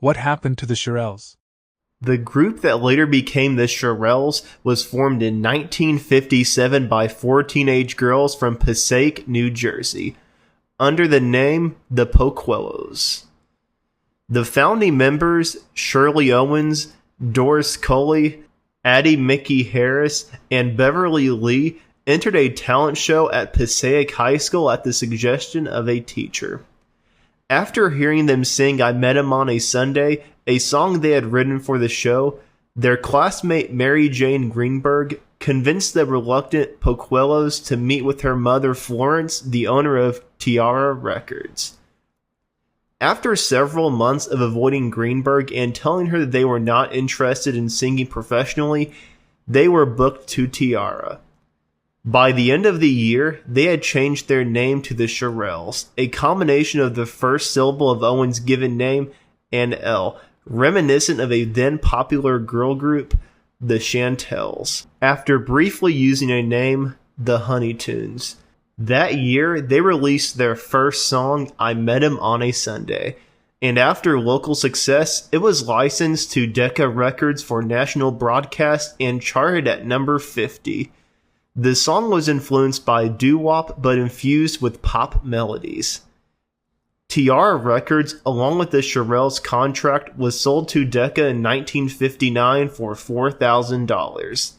What happened to the Shirelles? The group that later became the Shirelles was formed in 1957 by 4 teenage girls from Passaic, New Jersey, under the name the Poquellos. The founding members, Shirley Owens, Doris Coley, Addie Mickey Harris, and Beverly Lee, entered a talent show at Passaic High School at the suggestion of a teacher. After hearing them sing I Met Him on a Sunday, a song they had written for the show, their classmate Mary Jane Greenberg convinced the reluctant Poquellos to meet with her mother Florence, the owner of Tiara Records. After several months of avoiding Greenberg and telling her that they were not interested in singing professionally, they were booked to Tiara. By the end of the year, they had changed their name to the Shirelles, a combination of the first syllable of Owen's given name and L, reminiscent of a then popular girl group, the Chantels, after briefly using a name, the Honeytoons. That year, they released their first song, I Met Him on a Sunday, and after local success, it was licensed to Decca Records for national broadcast and charted at number 50. The song was influenced by doo-wop but infused with pop melodies. Tiara Records, along with the Shirelles contract, was sold to Decca in 1959 for $4,000.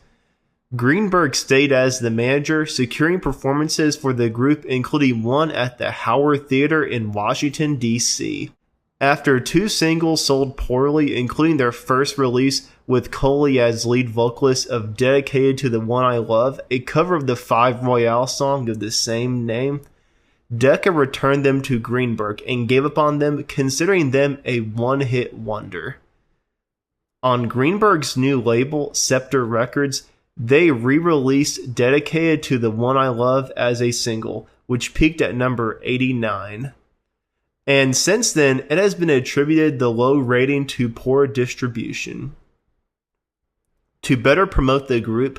Greenberg stayed as the manager, securing performances for the group, including one at the Howard Theater in Washington, D.C. After 2 singles sold poorly, including their first release with Coley as lead vocalist of Dedicated to the One I Love, a cover of the Five Royale song of the same name, Decca returned them to Greenberg and gave up on them, considering them a one-hit wonder. On Greenberg's new label, Scepter Records, they re-released Dedicated to the One I Love as a single, which peaked at number 89. And since then, it has been attributed the low rating to poor distribution. To better promote the group,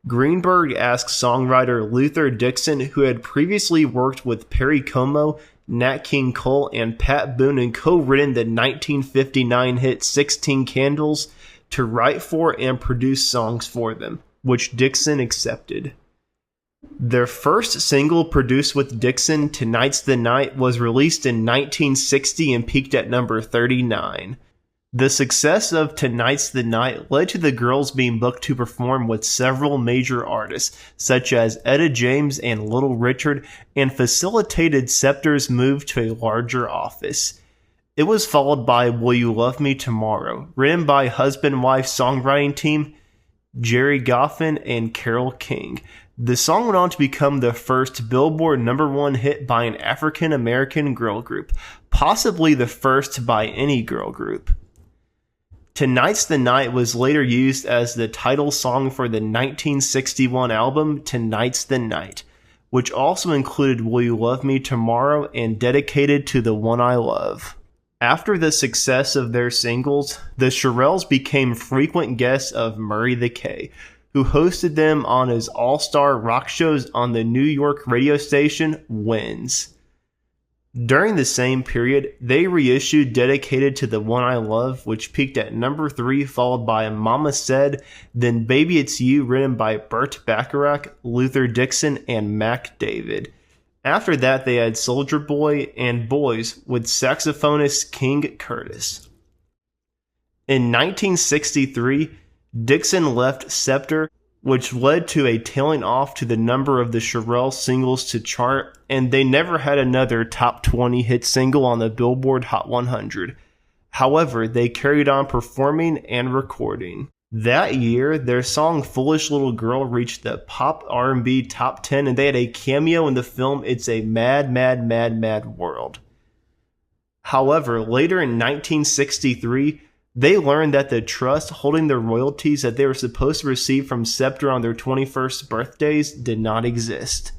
Greenberg asked songwriter Luther Dixon, who had previously worked with Perry Como, Nat King Cole, and Pat Boone and co-written the 1959 hit 16 Candles, to write for and produce songs for them, which Dixon accepted. Their first single produced with Dixon, Tonight's the Night, was released in 1960 and peaked at number 39. The success of Tonight's the Night led to the girls being booked to perform with several major artists, such as Etta James and Little Richard, and facilitated Scepter's move to a larger office. It was followed by Will You Love Me Tomorrow, written by husband-wife songwriting team Jerry Goffin and Carole King. The song went on to become the first Billboard #1 hit by an African-American girl group, possibly the first by any girl group. Tonight's the Night was later used as the title song for the 1961 album Tonight's the Night, which also included Will You Love Me Tomorrow and Dedicated to the One I Love. After the success of their singles, the Shirelles became frequent guests of Murray the K, who hosted them on his all-star rock shows on the New York radio station Winds. During the same period, they reissued Dedicated to the One I Love, which peaked at number 3, followed by Mama Said, then Baby It's You, written by Burt Bacharach, Luther Dixon, and Mac David. After that, they had Soldier Boy and Boys with saxophonist King Curtis. In 1963, Dixon left Scepter, which led to a tailing off to the number of the Shirelles singles to chart, and they never had another top 20 hit single on the Billboard Hot 100. However, they carried on performing and recording. That year, their song Foolish Little Girl reached the Pop R&B Top 10, and they had a cameo in the film It's a Mad, Mad, Mad, Mad World. However, later in 1963, they learned that the trust holding the royalties that they were supposed to receive from Scepter on their 21st birthdays did not exist.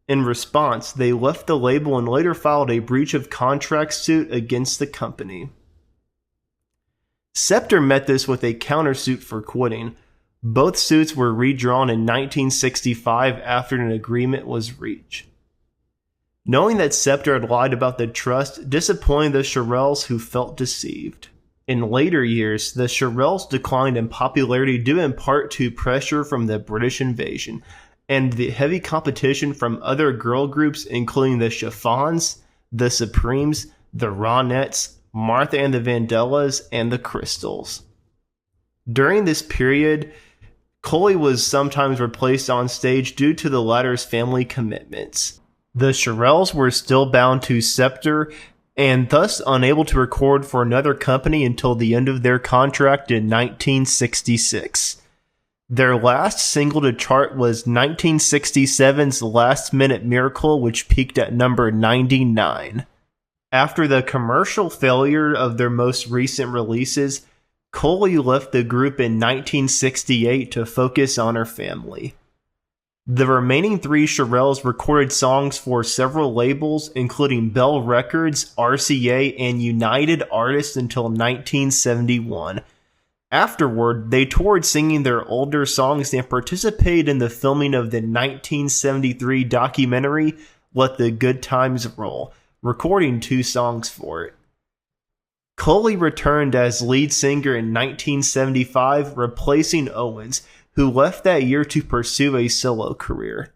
In response, they left the label and later filed a breach of contract suit against the company. Scepter met this with a countersuit for quitting. Both suits were redrawn in 1965 after an agreement was reached. knowing that Scepter had lied about the trust disappointed the Shirelles, who felt deceived. In later years, the Shirelles declined in popularity due in part to pressure from the British invasion and the heavy competition from other girl groups including the Chiffons, the Supremes, the Ronettes, Martha and the Vandellas, and the Crystals. During this period, Coley was sometimes replaced on stage due to the latter's family commitments. The Shirelles were still bound to Scepter and thus unable to record for another company until the end of their contract in 1966. Their last single to chart was 1967's Last Minute Miracle, which peaked at number 99. After the commercial failure of their most recent releases, Coley left the group in 1968 to focus on her family. The remaining three Shirelles recorded songs for several labels, including Bell Records, RCA, and United Artists until 1971. Afterward, they toured singing their older songs and participated in the filming of the 1973 documentary Let the Good Times Roll, recording 2 songs for it. Coley returned as lead singer in 1975, replacing Owens, who left that year to pursue a solo career.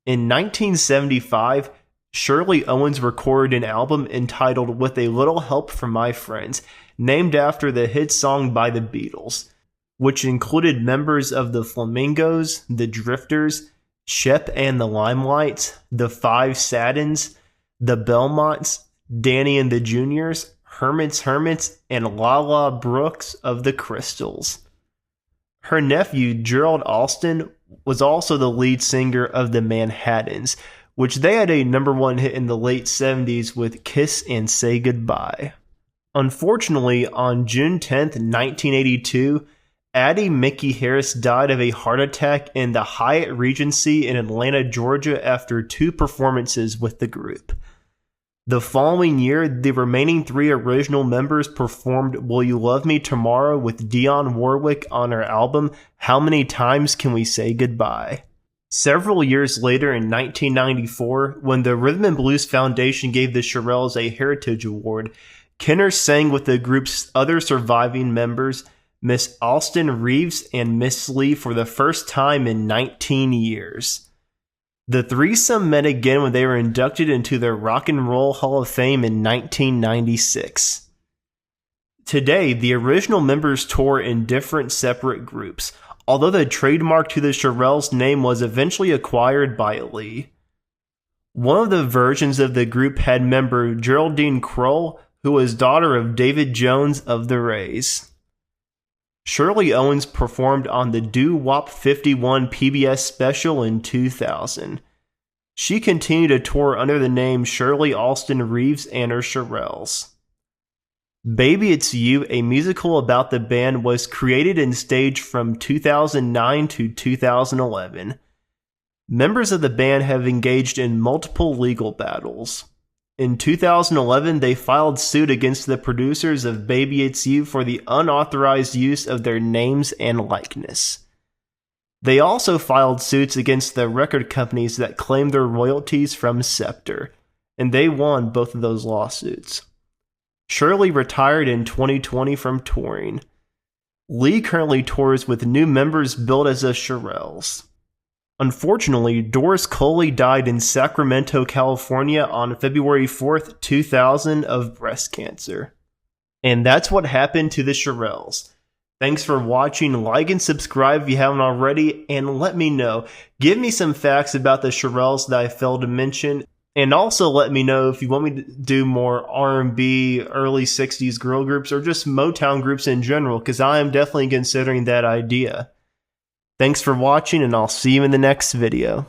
In 1975, Shirley Owens recorded an album entitled With a Little Help from My Friends, named after the hit song by the Beatles, which included members of the Flamingos, the Drifters, Shep and the Limelights, the Five Satins, the Belmonts, Danny and the Juniors, Hermits, and Lala Brooks of the Crystals. Her nephew, Gerald Alston, was also the lead singer of the Manhattans, which they had a #1 hit in the late 70s with Kiss and Say Goodbye. Unfortunately, on June 10th, 1982, Addie Mickey Harris died of a heart attack in the Hyatt Regency in Atlanta, Georgia after 2 performances with the group. The following year, the remaining 3 original members performed Will You Love Me Tomorrow with Dionne Warwick on her album How Many Times Can We Say Goodbye? Several years later in 1994, when the Rhythm and Blues Foundation gave the Shirelles a Heritage Award, Kenner sang with the group's other surviving members, Miss Alston Reeves and Miss Lee, for the first time in 19 years. The threesome met again when they were inducted into the Rock and Roll Hall of Fame in 1996. Today, the original members tour in different separate groups, although the trademark to the Shirelles name was eventually acquired by Lee. One of the versions of the group had member Geraldine Kroll, who was daughter of David Jones of the Rays. Shirley Owens performed on the Doo Wop 51 PBS special in 2000. She continued to tour under the name Shirley Alston Reeves and her Shirelles. Baby It's You, a musical about the band, was created and staged from 2009 to 2011. Members of the band have engaged in multiple legal battles. In 2011, they filed suit against the producers of Baby It's You for the unauthorized use of their names and likeness. They also filed suits against the record companies that claimed their royalties from Scepter, and they won both of those lawsuits. Shirley retired in 2020 from touring. Lee currently tours with new members billed as the Shirelles. Unfortunately, Doris Coley died in Sacramento, California on February 4th, 2000 of breast cancer. And that's what happened to the Shirelles. Thanks for watching. Like and subscribe if you haven't already, and let me know. Give me some facts about the Shirelles that I failed to mention, and also let me know if you want me to do more R&B, early 60s girl groups, or just Motown groups in general, because I am definitely considering that idea. Thanks for watching, and I'll see you in the next video.